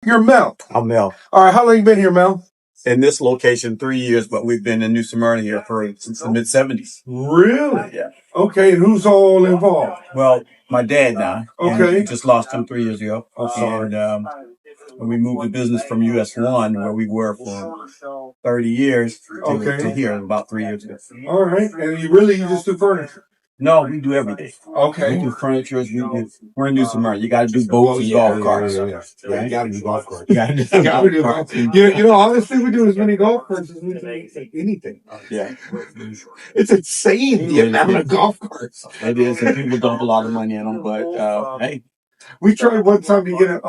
You're Mel. I'm Mel. All right, how long you been here, Mel? In this location, 3 years, but we've been in New Smyrna here since the mid-'70s. Really? Yeah. Okay, and who's all involved? Well, my dad now. Okay. We just lost him 3 years ago. Oh, sorry. And when we moved the business from US1, where we were for 30 years, to here about 3 years ago. All right, and you just do furniture? No, we do everything. Okay. We do furniture. We're in New Smyrna. You got to do boats and golf carts. Yeah, you got to do golf carts. You got to do golf carts. Honestly, we do as many golf carts as we do anything. Yeah. It's insane the amount of golf carts. It is, and people dump a lot of money in them, but hey. We tried one time to get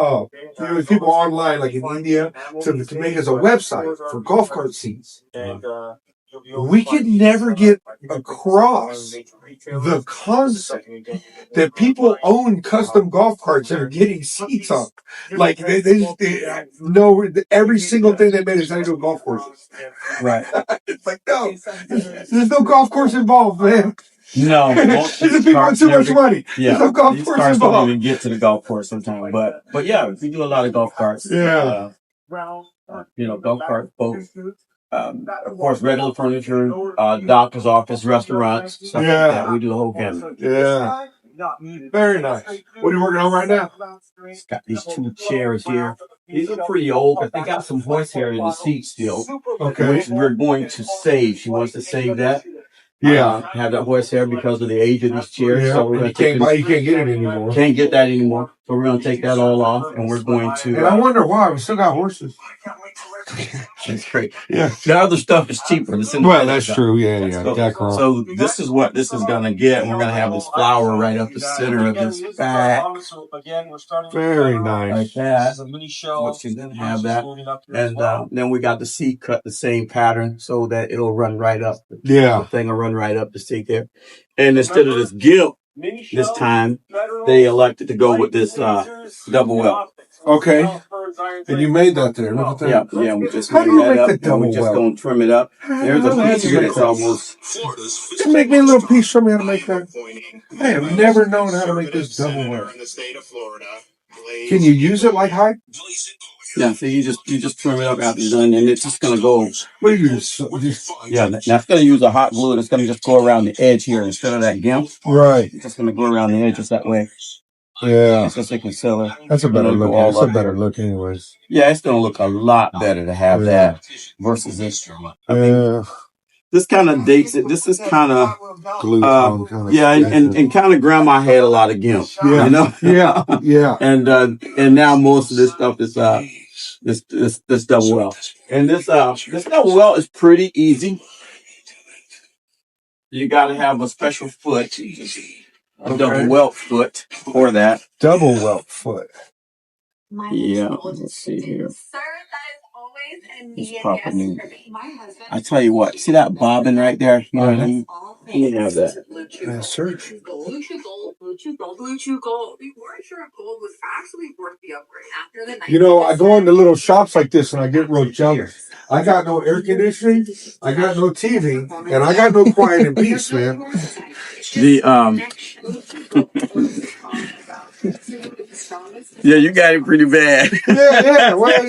people online, like in India, to make us a website for golf cart seats. We could never get across the concept that people own custom golf carts and are getting seats on. Like they know every single thing they made is how to do golf courses. Right. It's like, no, there's no golf course involved, man. No, these people want too much money. Yeah, there's no golf these course cars involved. don't even get to the golf course sometimes. But yeah, we do a lot of golf carts. Yeah. Golf carts, boats. Of course, regular furniture, doctor's office, restaurants, stuff like that. We do the whole gamut. Yeah. Very nice. What are you working on right now? It's got these 2 chairs here. These are pretty old, but they got some horsehair in the seats still. Okay. Which we're going to save. She wants to save that. Yeah. Have that horsehair because of the age of these chairs. Yeah. So we're going you can't get it anymore. Can't get that anymore. So we're going to take that all off, and we're going to. And I wonder why. We still got horses. That's great. Yeah. The other stuff is cheaper. Well, that's true. Yeah. So this is what this is going to get. We're going to have this flower right up the center of this back. Very nice. Like that. Which is going to have that. And then we got the seat cut the same pattern so that it'll run right up. Yeah. The thing will run right up the seat there. And instead of this gimp, this time, they elected to go with this double welt. Okay. And you made that there. Look at that. Yeah. We just How do you made make that the up, double and we're just welt? going to trim it up. There's a piece here that's almost. Just make me a little piece. Show me how to make that. I have never known how to make this double welt. Can you use it like height? Yeah, so you just trim it up after you're done, and it's just gonna go. What do you use? Yeah, now it's gonna use a hot glue, and it's gonna just go around the edge here instead of that gimp. Right. It's just gonna go around the edges that way. Yeah. It's just a concealer. That's a better look. It's a better look, anyways. Yeah, it's gonna look a lot better to have that versus this. This kind of dates it. This is kind of glue. And kind of grandma had a lot of gimp. Yeah. You know. Yeah. And now most of this stuff is this double welt. And this double welt is pretty easy. You got to have a special foot, a double welt foot for that. Double welt foot. Yeah. Let's see here. It's proper new. I tell you what, see that bobbin right there? You know what I mean? You can have that. Search. I go into little shops like this and I get real jealous. I got no air conditioning, I got no TV, and I got no quiet and peace, man. Yeah, you got it pretty bad. Yeah. Well,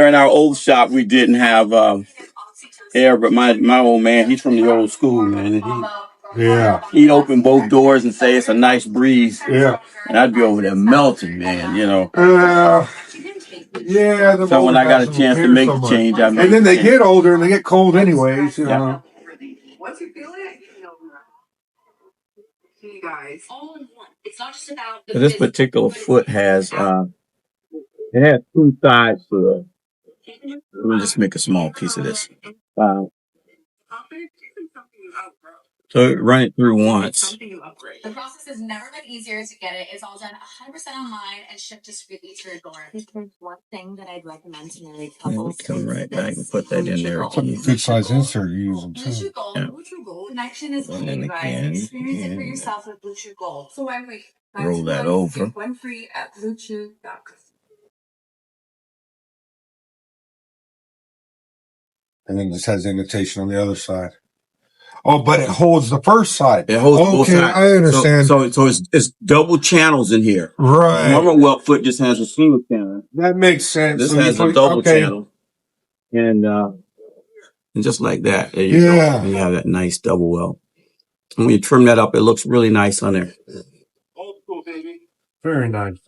in our old shop, we didn't have air, but my old man, he's from the old school, man. And he'd open both doors and say it's a nice breeze. Yeah. And I'd be over there melting, man, Yeah. So when I got a chance to make the change, I made and then they get older and they get cold anyways, Yeah. Once you feel it, you guys. It's not just about this particular foot has it has 2 sides to it. We'll just make a small piece of this. So run it through once. The process has never been easier to get it. It's all done 100% online and shipped discreetly to your door. If there's one thing that I'd recommend to married couples, come right back and put that in there. Good size insert you use them too. Gold connection is And then key, guys. again, Experience it for yourself with Blue Chew Gold. So when we roll that over. One free at bluechew.com. And then this has indentation on the other side. Oh, but it holds the first side. It holds both Okay, sides. I understand. So it's double channels in here. Right. Normal Welt foot just has a single channel. That makes sense. This So has a double channel. And just like that. There you go. And you have that nice double Welt. And when you trim that up, it looks really nice on there. Very nice.